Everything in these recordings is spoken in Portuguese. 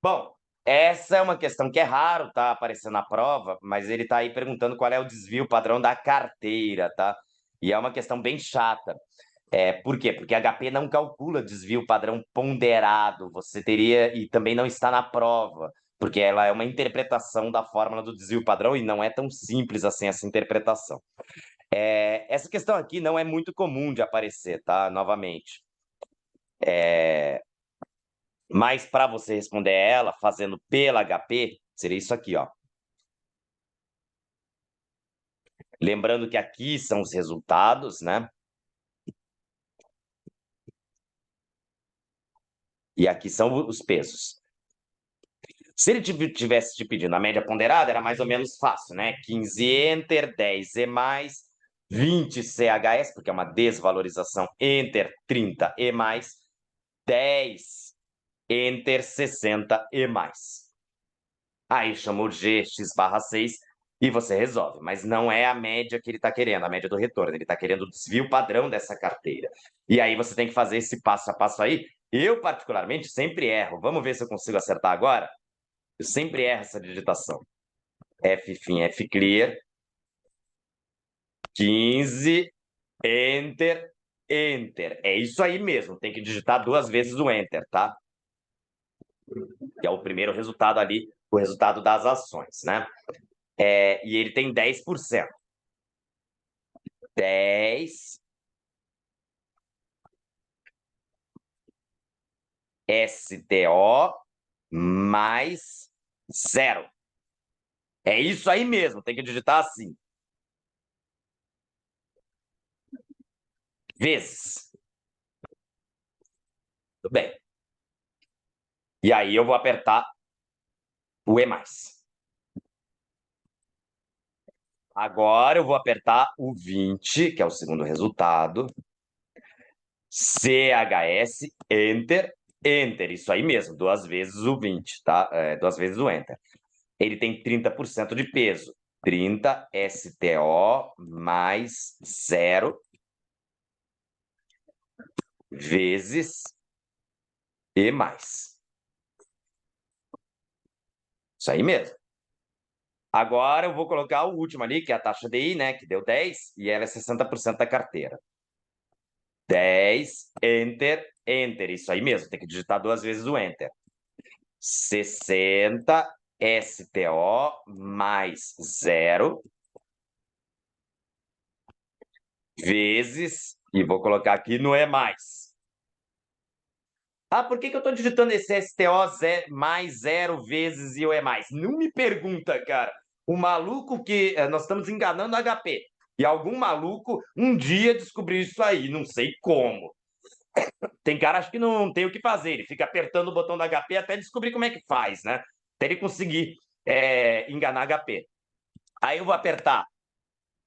Bom, essa é uma questão que é raro, tá aparecendo na prova, mas ele tá aí perguntando qual é o desvio padrão da carteira, tá? E é uma questão bem chata. Por quê? Porque HP não calcula desvio padrão ponderado. Você teria, e também não está na prova, porque ela é uma interpretação da fórmula do desvio padrão e não é tão simples assim essa interpretação. Essa questão aqui não é muito comum de aparecer, tá? Novamente. Mas para você responder ela fazendo pela HP, seria isso aqui, ó. Lembrando que aqui são os resultados, né? E aqui são os pesos. Se ele tivesse te pedindo a média ponderada, era mais ou menos fácil, né? 15 Enter, 10 E+, 20 CHS, porque é uma desvalorização, Enter, 30 E+, 10 Enter, 60 E+. Aí chamou G, X/6 e você resolve. Mas não é a média que ele está querendo, a média do retorno. Ele está querendo o desvio padrão dessa carteira. E aí você tem que fazer esse passo a passo aí. Eu, particularmente, sempre erro. Vamos ver se eu consigo acertar agora? Eu sempre erro essa digitação. F fim, F clear. 15, Enter, Enter. É isso aí mesmo. Tem que digitar 2 vezes o Enter, tá? Que é o primeiro resultado ali, o resultado das ações, né? E ele tem 10%. 10 STO mais 0. É isso aí mesmo, tem que digitar assim. Vezes. Tudo bem. E aí eu vou apertar o E+. Agora eu vou apertar o 20, que é o segundo resultado. CHS, Enter, Enter. Isso aí mesmo, 2 vezes o 20, tá? 2 vezes o Enter. Ele tem 30% de peso. 30 STO mais 0 vezes E+. Isso aí mesmo. Agora eu vou colocar o último ali, que é a taxa DI, né? Que deu 10, e ela é 60% da carteira. 10, Enter, Enter. Isso aí mesmo, tem que digitar 2 vezes o Enter. 60 STO mais 0 vezes, e vou colocar aqui no E+. Ah, por que eu estou digitando esse STO mais 0 vezes e o E+? Não me pergunta, cara. O maluco que... nós estamos enganando a HP. E algum maluco um dia descobriu isso aí, não sei como. Tem cara acho que não tem o que fazer, ele fica apertando o botão da HP até descobrir como é que faz, né? Até ele conseguir enganar a HP. Aí eu vou apertar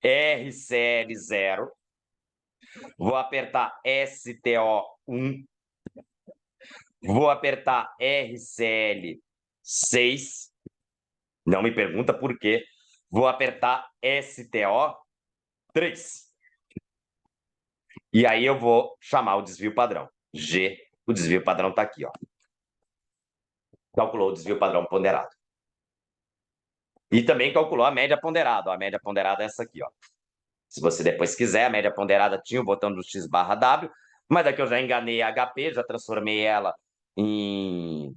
RCL0, vou apertar STO1, vou apertar RCL6, não me pergunta por quê, vou apertar STO3. E aí eu vou chamar o desvio padrão. G, o desvio padrão está aqui, ó. Calculou o desvio padrão ponderado. E também calculou a média ponderada. A média ponderada é essa aqui, ó. Se você depois quiser, a média ponderada tinha o botão do X/W, mas aqui eu já enganei a HP, já transformei ela em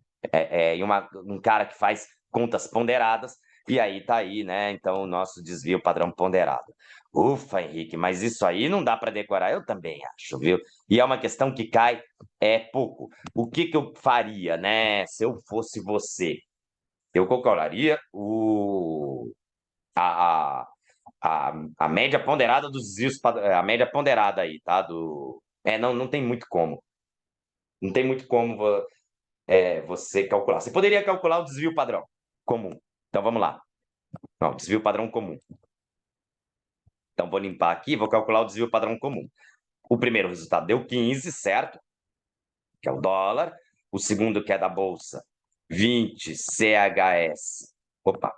um cara que faz contas ponderadas, e aí tá aí, né? Então, o nosso desvio padrão ponderado. Ufa, Henrique, mas isso aí não dá para decorar, eu também acho, viu? E é uma questão que cai pouco. O que eu faria, né? Se eu fosse você, eu calcularia a, a média ponderada dos desvios, a média ponderada aí, tá? Não tem muito como. Não tem muito como você calcular. Você poderia calcular o desvio padrão comum. Então vamos lá. Não, desvio padrão comum. Então vou limpar aqui, vou calcular o desvio padrão comum. O primeiro resultado deu 15, certo? Que é o dólar. O segundo, que é da bolsa, 20 CHS. Opa,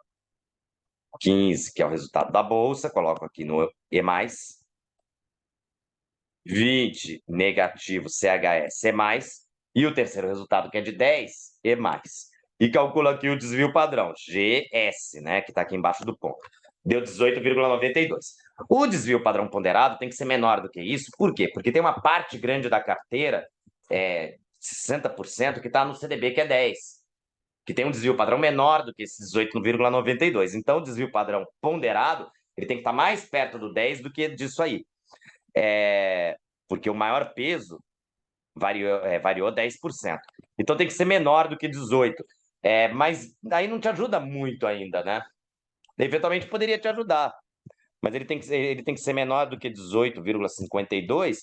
15, que é o resultado da bolsa. Coloco aqui no E+. 20 negativo CHS E+, e o terceiro resultado, que é de 10 E+. e calcula aqui o desvio padrão, GS, né, que está aqui embaixo do ponto. Deu 18,92. O desvio padrão ponderado tem que ser menor do que isso. Por quê? Porque tem uma parte grande da carteira, 60%, que está no CDB, que é 10, que tem um desvio padrão menor do que esse 18,92. Então, o desvio padrão ponderado, ele tem que estar mais perto do 10 do que disso aí. Porque o maior peso variou 10%. Então, tem que ser menor do que 18%. Mas aí não te ajuda muito ainda, né? Eventualmente poderia te ajudar, mas ele tem que ser menor do que 18,52,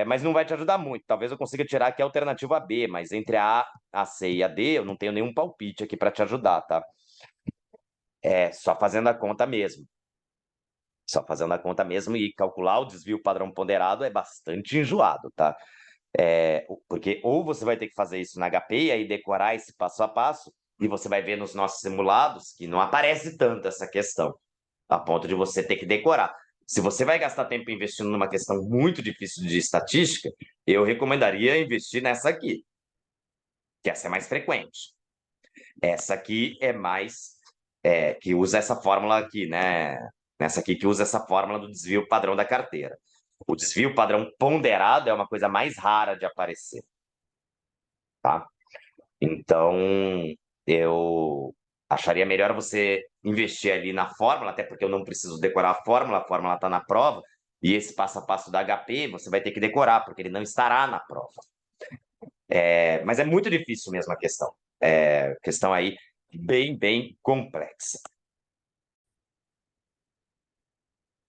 mas não vai te ajudar muito. Talvez eu consiga tirar aqui a alternativa B, mas entre a C e a D, eu não tenho nenhum palpite aqui para te ajudar, tá? Só fazendo a conta mesmo. Só fazendo a conta mesmo, e calcular o desvio padrão ponderado é bastante enjoado, tá? Porque ou você vai ter que fazer isso na HP e aí decorar esse passo a passo, e você vai ver nos nossos simulados que não aparece tanto essa questão, a ponto de você ter que decorar. Se você vai gastar tempo investindo numa questão muito difícil de estatística, eu recomendaria investir nessa aqui, que essa é mais frequente. Essa aqui é mais, que usa essa fórmula aqui, né? Nessa aqui que usa essa fórmula do desvio padrão da carteira. O desvio padrão ponderado é uma coisa mais rara de aparecer, tá? Então, eu acharia melhor você investir ali na fórmula, até porque eu não preciso decorar a fórmula está na prova, e esse passo a passo da HP você vai ter que decorar, porque ele não estará na prova. Mas é muito difícil mesmo a questão. Questão aí bem, bem complexa.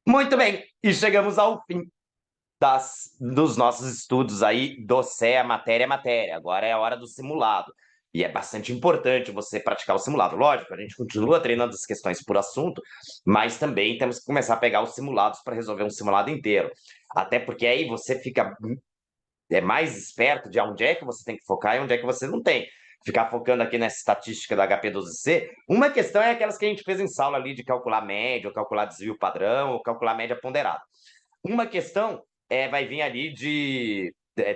Muito bem, e chegamos ao fim dos nossos estudos aí do CEA matéria a matéria. Agora é a hora do simulado. E é bastante importante você praticar o simulado. Lógico, a gente continua treinando as questões por assunto, mas também temos que começar a pegar os simulados para resolver um simulado inteiro. Até porque aí você fica mais esperto de onde é que você tem que focar e onde é que você não tem. Ficar focando aqui nessa estatística do HP12C, uma questão é aquelas que a gente fez em sala ali de calcular média, ou calcular desvio padrão, ou calcular média ponderada. Uma questão vai vir ali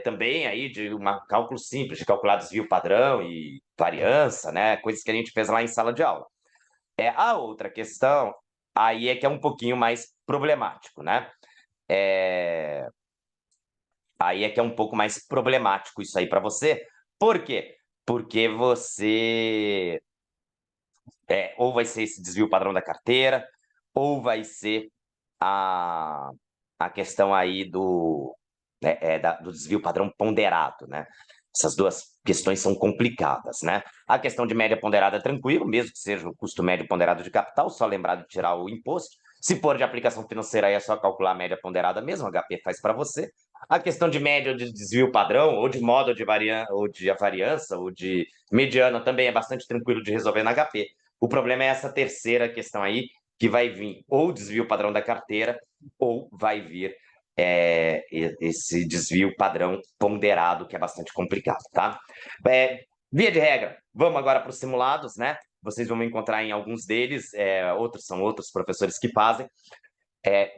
também aí de um cálculo simples, de calcular desvio padrão e variância, né? Coisas que a gente fez lá em sala de aula. A outra questão aí é que é um pouquinho mais problemático, né? Aí é que é um pouco mais problemático isso aí para você. Por quê? Porque você ou vai ser esse desvio padrão da carteira, ou vai ser a, a questão aí do desvio padrão ponderado, né? Essas duas questões são complicadas, né? A questão de média ponderada é tranquilo, mesmo que seja o custo médio ponderado de capital, só lembrar de tirar o imposto. Se for de aplicação financeira, aí é só calcular a média ponderada mesmo, o HP faz para você. A questão de média ou de desvio padrão, ou de modo de ou de variância, ou de mediana, também é bastante tranquilo de resolver na HP. O problema é essa terceira questão aí, que vai vir ou desvio padrão da carteira, ou vai vir esse desvio padrão ponderado, que é bastante complicado, tá? Via de regra, vamos agora para os simulados, né? Vocês vão encontrar em alguns deles, são outros professores que fazem,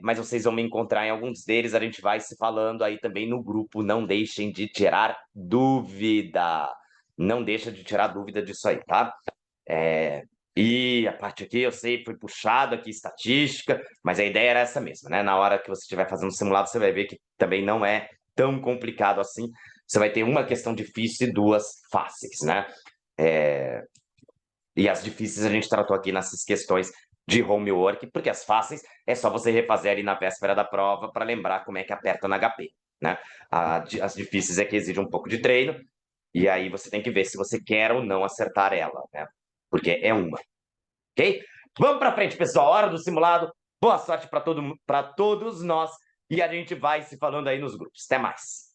mas vocês vão me encontrar em alguns deles, a gente vai se falando aí também no grupo, não deixem de tirar dúvida, não deixa de tirar dúvida disso aí, tá? E a parte aqui, eu sei, foi puxado aqui estatística, mas a ideia era essa mesma, né? Na hora que você estiver fazendo o simulado, você vai ver que também não é tão complicado assim. Você vai ter uma questão difícil e duas fáceis, né? E as difíceis a gente tratou aqui nessas questões de homework, porque as fáceis é só você refazer ali na véspera da prova para lembrar como é que aperta na HP, né? As difíceis é que exige um pouco de treino, e aí você tem que ver se você quer ou não acertar ela, né? Porque é uma. Ok? Vamos para frente, pessoal. Hora do simulado. Boa sorte para todos nós. E a gente vai se falando aí nos grupos. Até mais.